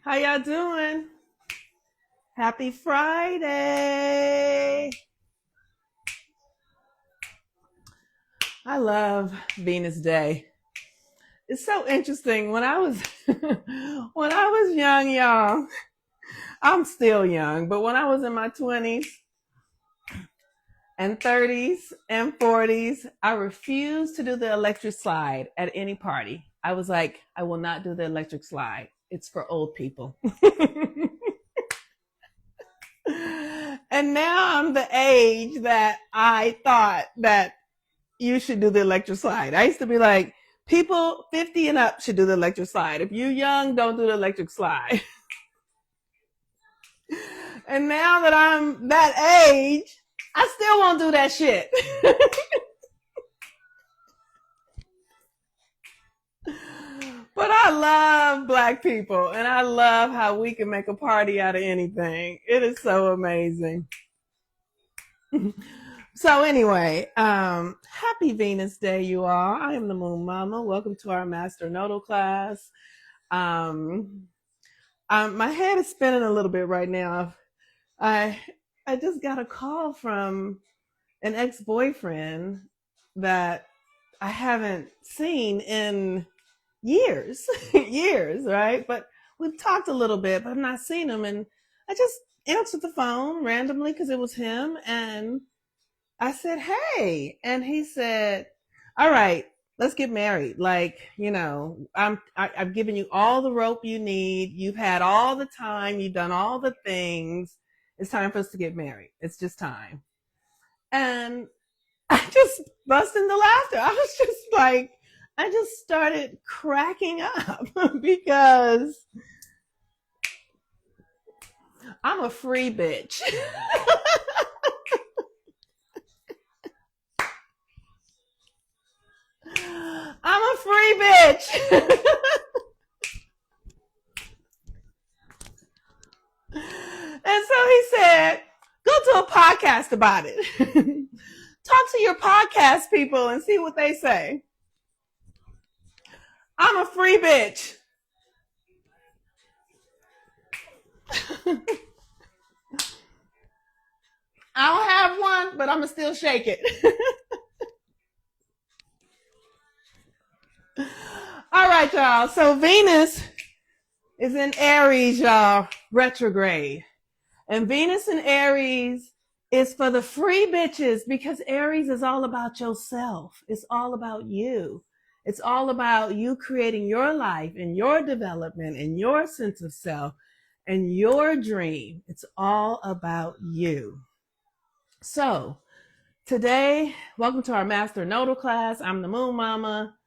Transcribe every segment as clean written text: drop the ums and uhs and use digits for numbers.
How y'all doing? Happy Friday. I love Venus Day. It's so interesting. When I was when I was young, y'all, I'm still young, but when I was in my 20s and 30s and 40s, I refused to do the electric slide at any party. I was like, I will not do the electric slide. It's for old people. And now I'm the age that I thought that you should do the electric slide. I used to be like, people 50 and up should do the electric slide. If you're young, don't do the electric slide. And now that I'm that age, I still won't do that shit. But I love Black people and I love how we can make a party out of anything. It is so amazing. So anyway, happy Venus Day, you all. I am the Moon Mama. Welcome to our Master Nodal class. Um, my head is spinning a little bit right now. I I just got a call from an ex-boyfriend that I haven't seen in years, years, right? But we've talked a little bit, but I've not seen him, and I just answered the phone randomly because it was him, and I said, "Hey," and he said, "All right, let's get married. Like, I've given you all the rope you need. You've had all the time. You've done all the things. It's time for us to get married. It's just time." And I just busted into laughter. I was just like, I just started cracking up because I'm a free bitch. I'm a free bitch. And so he said, go to a podcast about it. Talk to your podcast people and see what they say. I'm a free bitch. I don't have one, but I'm going to still shake it. All right, y'all. So Venus is in Aries, y'all, retrograde. And Venus in Aries is for the free bitches because Aries is all about yourself. It's all about you. It's all about you creating your life and your development and your sense of self and your dream. It's all about you. So today, welcome to our Master Nodal class. I'm the Moon Mama.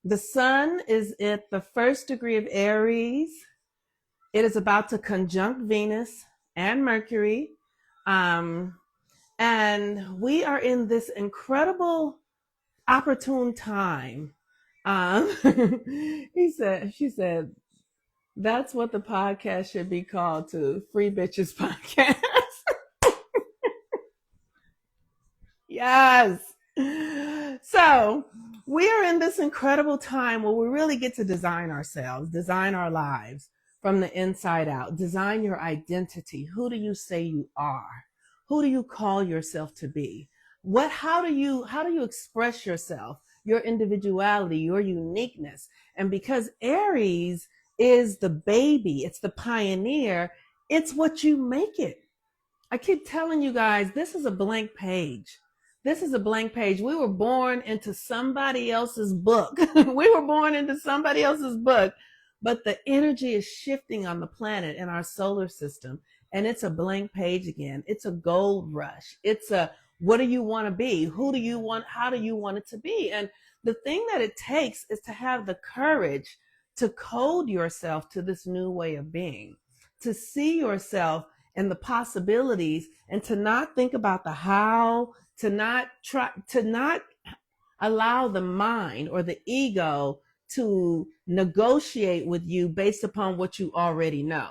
The sun is at the first degree of Aries. It is about to conjunct Venus and Mercury. And we are in this incredible, opportune time. She said, that's what the podcast should be called to Free Bitches Podcast. Yes. So we are in this incredible time where we really get to design ourselves, design our lives from the inside out, design your identity. Who do you say you are? Who do you call yourself to be? How do you express yourself, your individuality, your uniqueness? And because Aries is the baby, it's the pioneer, it's what you make it. I keep telling you guys, this is a blank page. This is a blank page. We were born into somebody else's book. We were born into somebody else's book, but the energy is shifting on the planet in our solar system. And it's a blank page again. It's a gold rush. It's a, what do you want to be? Who do you want? How do you want it to be? And the thing that it takes is to have the courage to code yourself to this new way of being, to see yourself and the possibilities, and to not think about the how, to not allow the mind or the ego to negotiate with you based upon what you already know.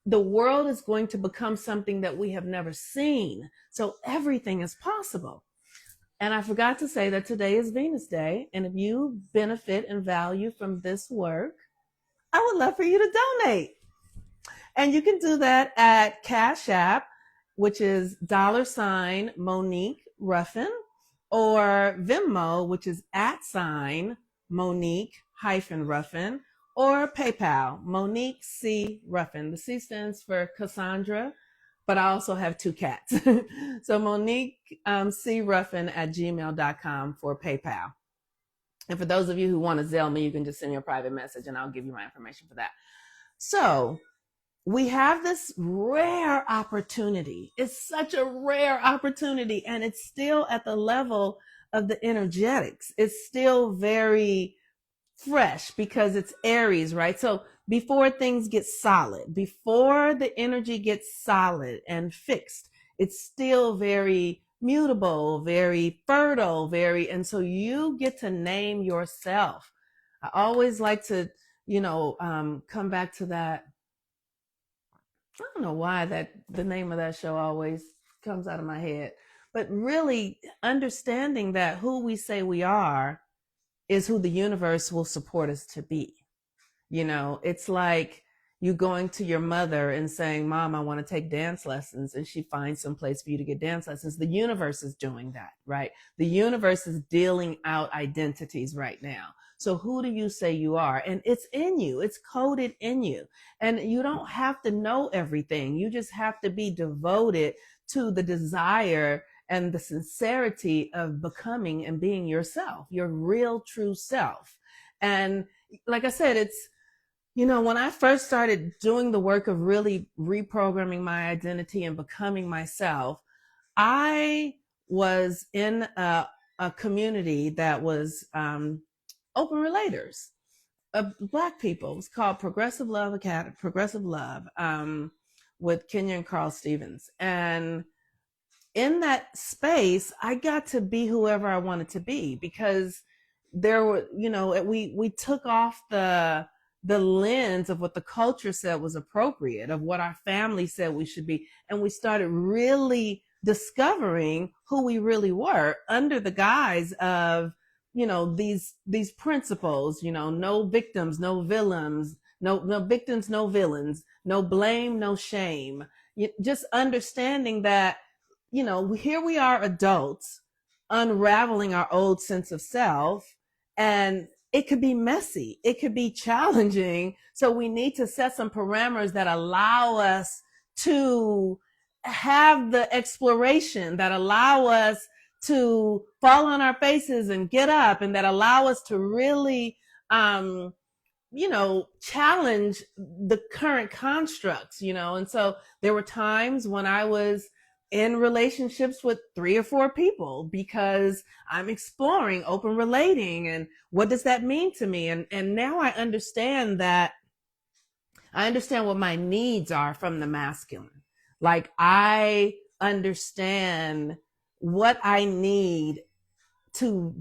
The world is going to become something that we have never seen. So everything is possible. And I forgot to say that today is Venus Day. And if you benefit and value from this work, I would love for you to donate. And you can do that at Cash App, which is $Monique Ruffin, or Venmo, which is @Monique Ruffin, or PayPal, Monique C. Ruffin. The C stands for Cassandra, but I also have 2 cats. So Monique C. Ruffin at gmail.com for PayPal. And for those of you who want to Zelle me, you can just send me a private message and I'll give you my information for that. So we have this rare opportunity. It's such a rare opportunity, and it's still at the level of the energetics. It's still very fresh because it's Aries, right? So before things get solid, before the energy gets solid and fixed, it's still very mutable, very fertile, and so you get to name yourself. I always like to, come back to that. I don't know why the name of that show always comes out of my head, but really understanding that who we say we are is who the universe will support us to be. It's like you going to your mother and saying, Mom, I want to take dance lessons. And she finds some place for you to get dance lessons. The universe is doing that, right? The universe is dealing out identities right now. So who do you say you are? And it's in you. It's coded in you. And you don't have to know everything. You just have to be devoted to the desire and the sincerity of becoming and being yourself, your real, true self. And like I said, it's, when I first started doing the work of really reprogramming my identity and becoming myself, I was in a community that was open relators of Black people. It was called Progressive Love Academy, Progressive Love, with Kenya and Carl Stevens. And in that space, I got to be whoever I wanted to be, because there were, we took off the lens of what the culture said was appropriate, of what our family said we should be. And we started really discovering who we really were under the guise of, these principles, no victims, no villains, no victims, no villains, no blame, no shame. Just understanding that, here we are adults unraveling our old sense of self, and it could be messy. It could be challenging. So we need to set some parameters that allow us to have the exploration, that allow us to fall on our faces and get up, and that allow us to really, challenge the current constructs, and so there were times when I was in relationships with 3 or 4 people because I'm exploring open relating and what does that mean to me? And now I understand what my needs are from the masculine. Like, I understand what I need to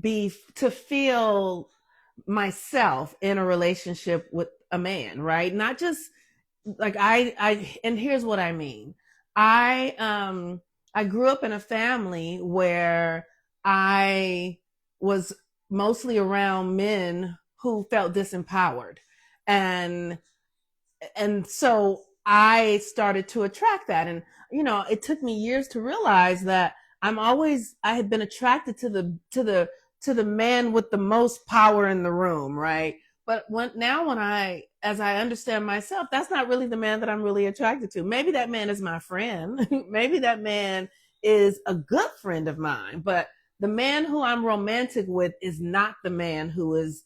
feel myself in a relationship with a man, right? Not just like and here's what I mean. I grew up in a family where I was mostly around men who felt disempowered. And so I started to attract that. And, it took me years to realize that I had been attracted to the man with the most power in the room, right? But as I understand myself, that's not really the man that I'm really attracted to. Maybe that man is my friend. Maybe that man is a good friend of mine. But the man who I'm romantic with is not the man who is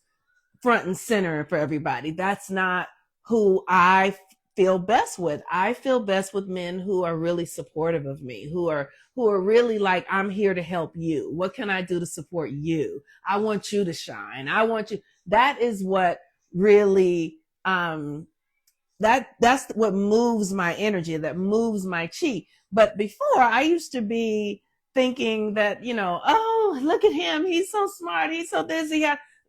front and center for everybody. That's not who I feel best with. I feel best with men who are really supportive of me, who are really like, I'm here to help you. What can I do to support you? I want you to shine. I want you. That is what really, that's what moves my energy, that moves my chi. But before, I used to be thinking that, oh, look at him. He's so smart. He's so this.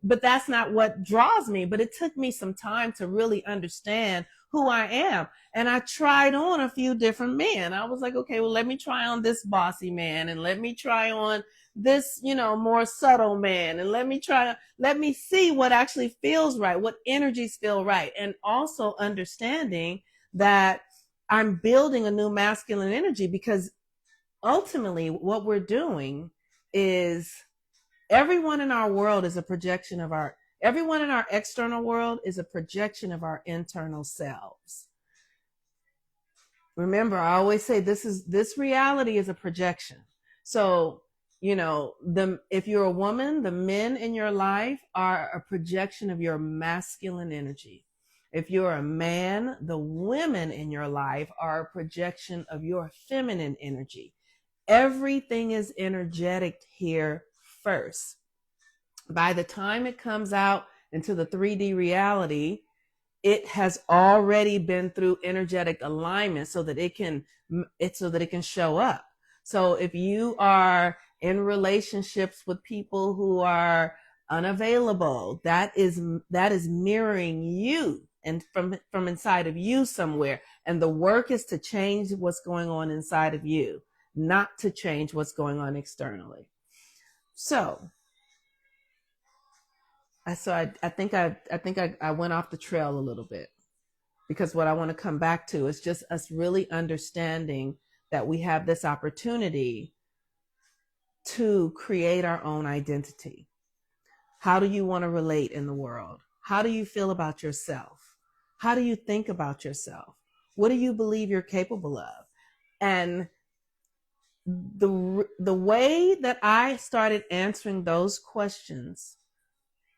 But that's not what draws me. But it took me some time to really understand who I am. And I tried on a few different men. I was like, okay, well, let me try on this bossy man, and let me try on this, more subtle man, and let me see what actually feels right, what energies feel right. And also understanding that I'm building a new masculine energy, because ultimately what we're doing is everyone in our world is a projection of everyone in our external world is a projection of our internal selves. Remember, I always say this reality is a projection. So, if you're a woman, the men in your life are a projection of your masculine energy. If you're a man, the women in your life are a projection of your feminine energy. Everything is energetic here first. By the time it comes out into the 3D reality, it has already been through energetic alignment so that it can show up. So if you are in relationships with people who are unavailable, that is mirroring you and from inside of you somewhere. And the work is to change what's going on inside of you, not to change what's going on externally. So I think I went off the trail a little bit, because what I want to come back to is just us really understanding that we have this opportunity to create our own identity. How do you want to relate in the world? How do you feel about yourself? How do you think about yourself? What do you believe you're capable of? And the way that I started answering those questions,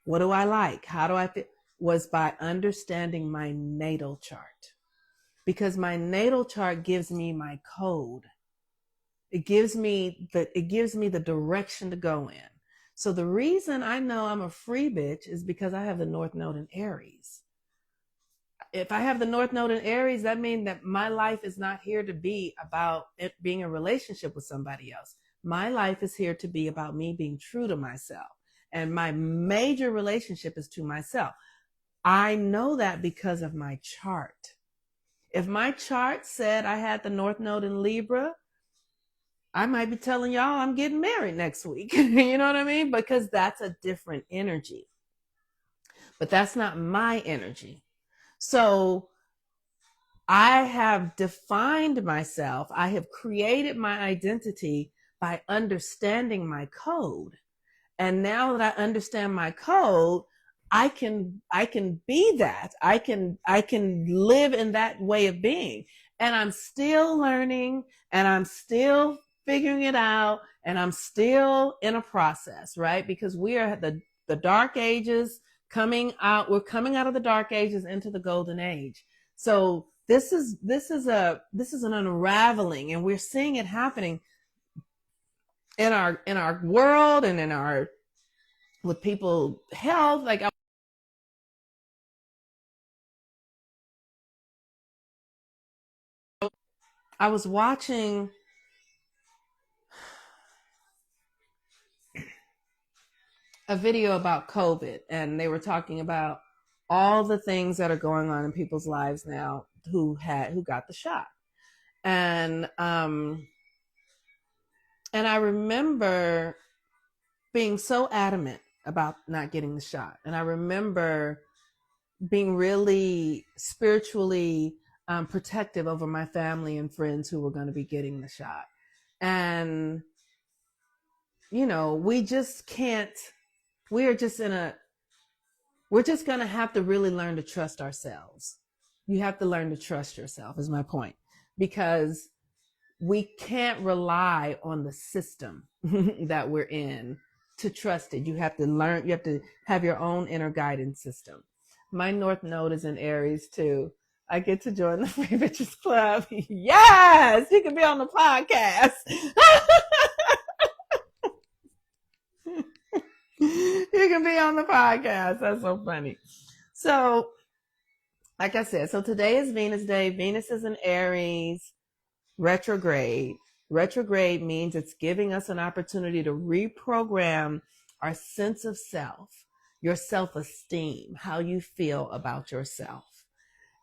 what do I like? How do I feel? Was by understanding my natal chart. Because my natal chart gives me my code. It gives me the direction to go in. So the reason I know I'm a free bitch is because I have the North Node in Aries. If I have the North Node in Aries, that means that my life is not here to be about it being a relationship with somebody else. My life is here to be about me being true to myself. And my major relationship is to myself. I know that because of my chart. If my chart said I had the North Node in Libra, I might be telling y'all I'm getting married next week. You know what I mean? Because that's a different energy. But that's not my energy. So I have defined myself. I have created my identity by understanding my code. And now that I understand my code, I can be that. I can live in that way of being. And I'm still learning, and I'm still figuring it out, and I'm still in a process, right? Because we are the dark ages coming out. We're coming out of the dark ages into the golden age. So this is an unraveling, and we're seeing it happening in our world and with people health. Like I was watching a video about COVID, and they were talking about all the things that are going on in people's lives now who got the shot. And I remember being so adamant about not getting the shot. And I remember being really spiritually protective over my family and friends who were going to be getting the shot. And, we just can't, we're just going to have to really learn to trust ourselves. You have to learn to trust yourself, is my point. Because we can't rely on the system that we're in to trust it. You have to have your own inner guidance system. My North Node is in Aries too. I get to join the Free Bitches Club. Yes, you can be on the podcast. You can be on the podcast. That's so funny. So, like I said, so today is Venus Day. Venus is in Aries, retrograde. Retrograde means it's giving us an opportunity to reprogram our sense of self, your self-esteem, how you feel about yourself.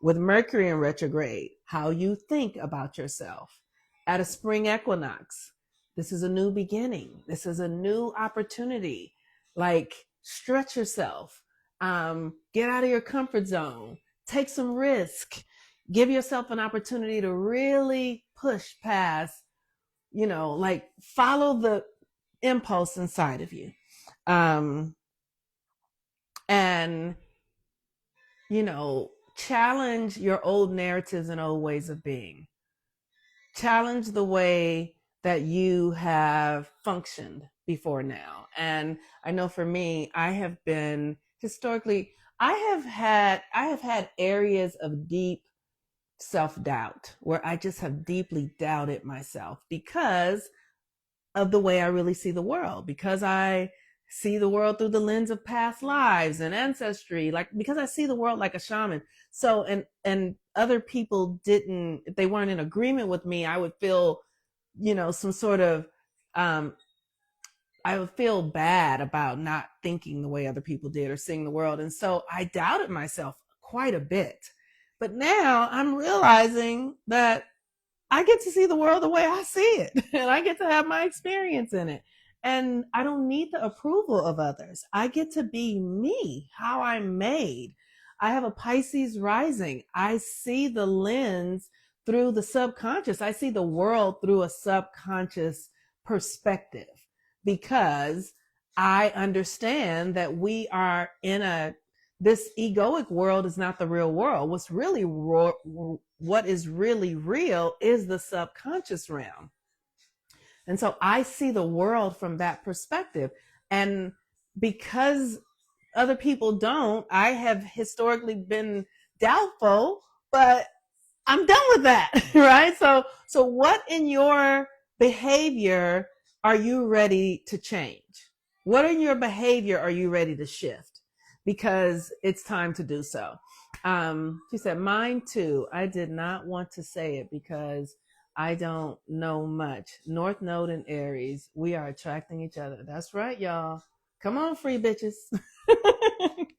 With Mercury in retrograde, how you think about yourself. At a spring equinox, this is a new beginning. This is a new opportunity. Like, stretch yourself, get out of your comfort zone, take some risk, Give yourself an opportunity to really push past, like follow the impulse inside of you. And, challenge your old narratives and old ways of being. Challenge the way that you have functioned before now. And I know for me, I have been historically, I have had areas of deep self-doubt where I just have deeply doubted myself because of the way I really see the world, because I see the world through the lens of past lives and ancestry, like because I see the world like a shaman. So, and other people didn't, if they weren't in agreement with me, I would feel, some sort of, I would feel bad about not thinking the way other people did or seeing the world. And so I doubted myself quite a bit. But now I'm realizing that I get to see the world the way I see it, and I get to have my experience in it. And I don't need the approval of others. I get to be me, how I'm made. I have a Pisces rising. I see the lens through the subconscious. I see the world through a subconscious perspective because I understand that we are in this egoic world is not the real world. What is really real is the subconscious realm. And so I see the world from that perspective. And because other people don't, I have historically been doubtful, but I'm done with that, right? So what in your behavior are you ready to change? What in your behavior are you ready to shift? Because it's time to do so. She said, mine too. I did not want to say it because I don't know much. North Node and Aries, we are attracting each other. That's right, y'all. Come on, free bitches.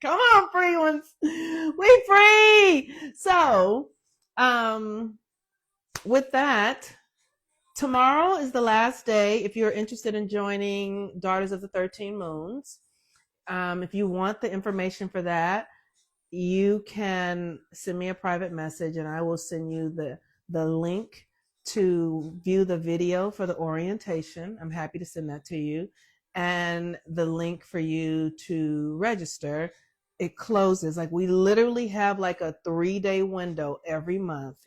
Come on, free ones. We free. So, with that, tomorrow is the last day. If you're interested in joining Daughters of the 13 Moons, if you want the information for that, you can send me a private message and I will send you the link to view the video for the orientation. I'm happy to send that to you. And the link for you to register. It closes. Like we literally have like a 3-day window every month.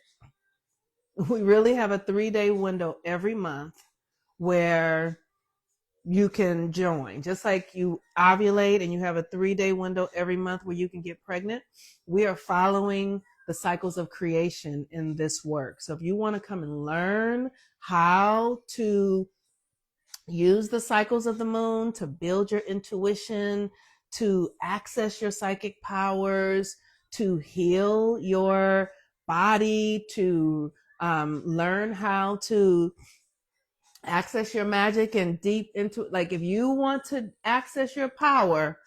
We really have a 3-day window every month where you can join. Just like you ovulate and you have a 3-day window every month where you can get pregnant, we are following the cycles of creation in this work. So if you want to come and learn how to use the cycles of the moon to build your intuition, to access your psychic powers, to heal your body, to learn how to access your magic and deep into, like if you want to access your power,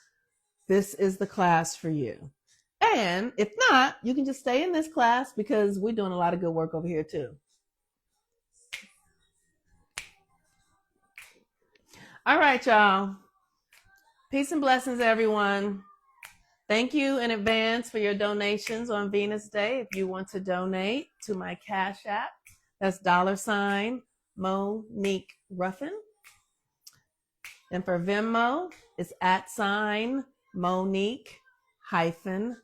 this is the class for you. And if not, you can just stay in this class because we're doing a lot of good work over here too. All right, y'all. Peace and blessings, everyone. Thank you in advance for your donations on Venus Day. If you want to donate to my Cash App, that's $ Monique Ruffin. And for Venmo, it's @ Monique-Ruffin.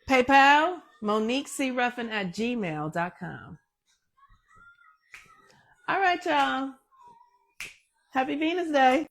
PayPal, MoniqueCRuffin@gmail.com. All right, y'all. Happy Venus Day.